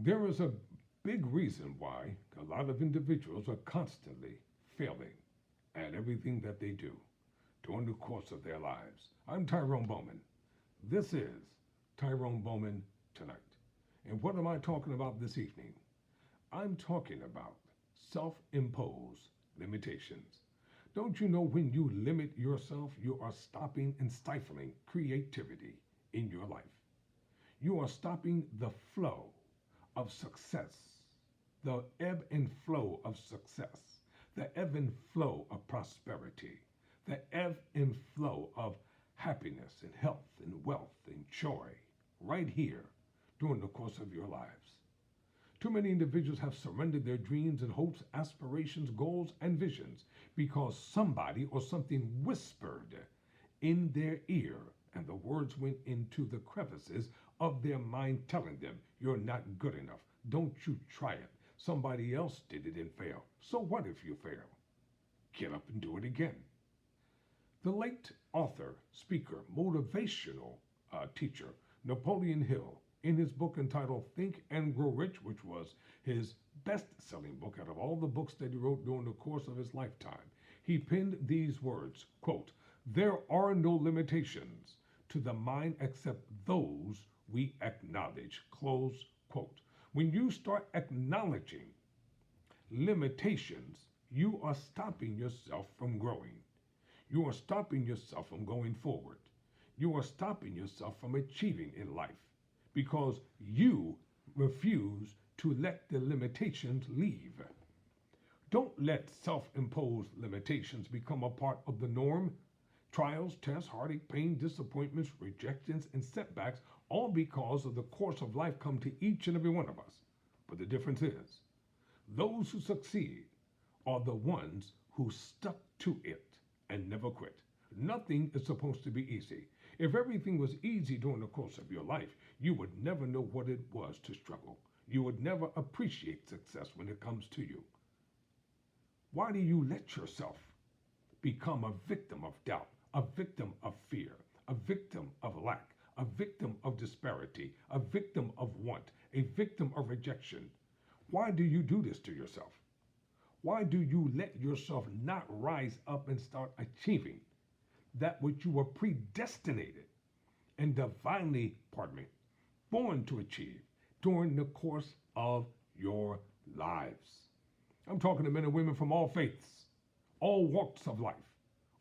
There is a big reason why a lot of individuals are constantly failing at everything that they do during the course of their lives. I'm Tyrone Bowman. This is Tyrone Bowman Tonight. And what am I talking about this evening? I'm talking about self imposed limitations. Don't you know when you limit yourself, you are stopping and stifling creativity in your life? You are stopping the flow of success, the ebb and flow of success, the ebb and flow of prosperity, the ebb and flow of happiness and health and wealth and joy right here during the course of your lives. Too many individuals have surrendered their dreams and hopes, aspirations, goals, and visions because somebody or something whispered in their ear and the words went into the crevices of their mind telling them, you're not good enough. Don't you try it. Somebody else did it and failed. So what if you fail? Get up and do it again. The late author, speaker, motivational teacher, Napoleon Hill, in his book entitled Think and Grow Rich, which was his best-selling book out of all the books that he wrote during the course of his lifetime, he penned these words, quote, "There are no limitations to the mind except those we acknowledge," close quote. When you start acknowledging limitations, you are stopping yourself from growing. You are stopping yourself from going forward. You are stopping yourself from achieving in life because you refuse to let the limitations leave. Don't let self-imposed limitations become a part of the norm. Trials, tests, heartache, pain, disappointments, rejections, and setbacks, all because of the course of life come to each and every one of us. But the difference is, those who succeed are the ones who stuck to it and never quit. Nothing is supposed to be easy. If everything was easy during the course of your life, you would never know what it was to struggle. You would never appreciate success when it comes to you. Why do you let yourself become a victim of doubt, a victim of fear, a victim of lack, a victim of disparity, a victim of want, a victim of rejection? Why do you do this to yourself? Why do you let yourself not rise up and start achieving that which you were predestinated and divinely, born to achieve during the course of your lives? I'm talking to men and women from all faiths, all walks of life,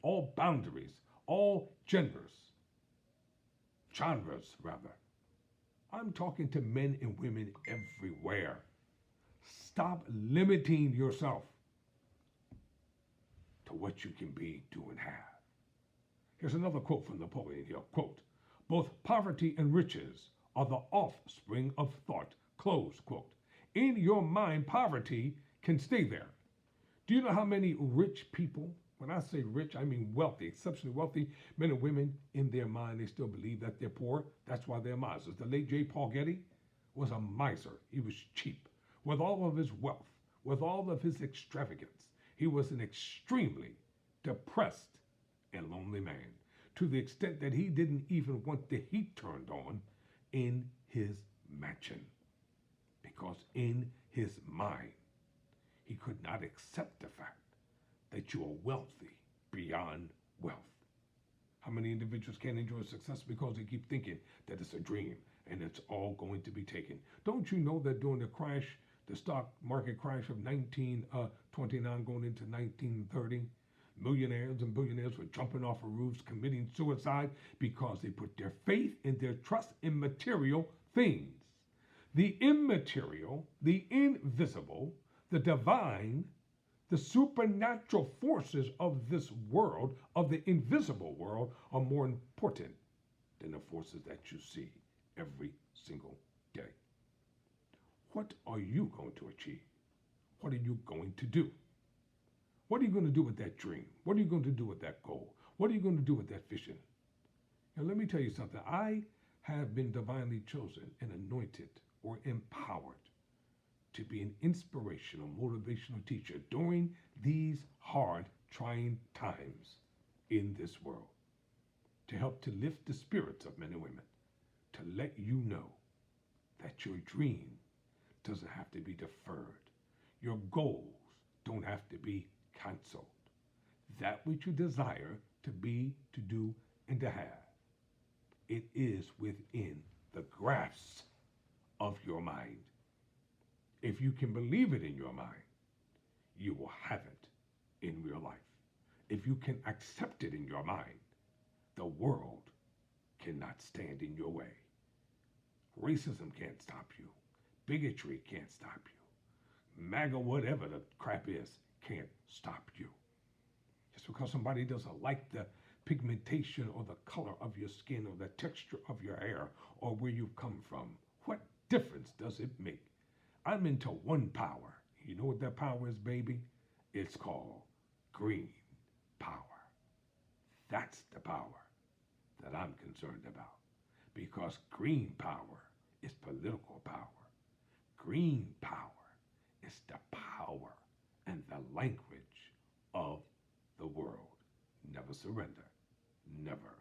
all boundaries, all genres rather. I'm talking to men and women everywhere. Stop limiting yourself to what you can be, do, and have. Here's another quote from Napoleon Hill. Quote, "Both poverty and riches are the offspring of thought." Close quote. In your mind, poverty can stay there. Do you know how many rich people, when I say rich, I mean wealthy, exceptionally wealthy men and women, in their mind, they still believe that they're poor. That's why they're misers. The late J. Paul Getty was a miser. He was cheap. With all of his wealth, with all of his extravagance, he was an extremely depressed and lonely man, to the extent that he didn't even want the heat turned on in his mansion, because in his mind, he could not accept the fact that you are wealthy beyond wealth. How many individuals can't enjoy success because they keep thinking that it's a dream and it's all going to be taken? Don't you know that during the crash, the stock market crash of 1929 going into 1930, millionaires and billionaires were jumping off of roofs, committing suicide because they put their faith and their trust in material things. The immaterial, the invisible, the divine, the supernatural forces of this world, of the invisible world, are more important than the forces that you see every single day. What are you going to achieve? What are you going to do? What are you going to do with that dream? What are you going to do with that goal? What are you going to do with that vision? Now, let me tell you something. I have been divinely chosen and anointed or empowered to be an inspirational, motivational teacher during these hard, trying times in this world, to help to lift the spirits of men and women, to let you know that your dream doesn't have to be deferred. Your goals don't have to be canceled. That which you desire to be, to do, and to have, it is within the grasp of your mind. If you can believe it in your mind, you will have it in real life. If you can accept it in your mind, the world cannot stand in your way. Racism can't stop you. Bigotry can't stop you. MAGA, whatever the crap is, can't stop you. Just because somebody doesn't like the pigmentation or the color of your skin or the texture of your hair or where you've come from, what difference does it make? I'm into one power. You know what that power is, baby? It's called green power. That's the power that I'm concerned about, because green power is political power. Green power is the power and the language of the world. Never surrender. Never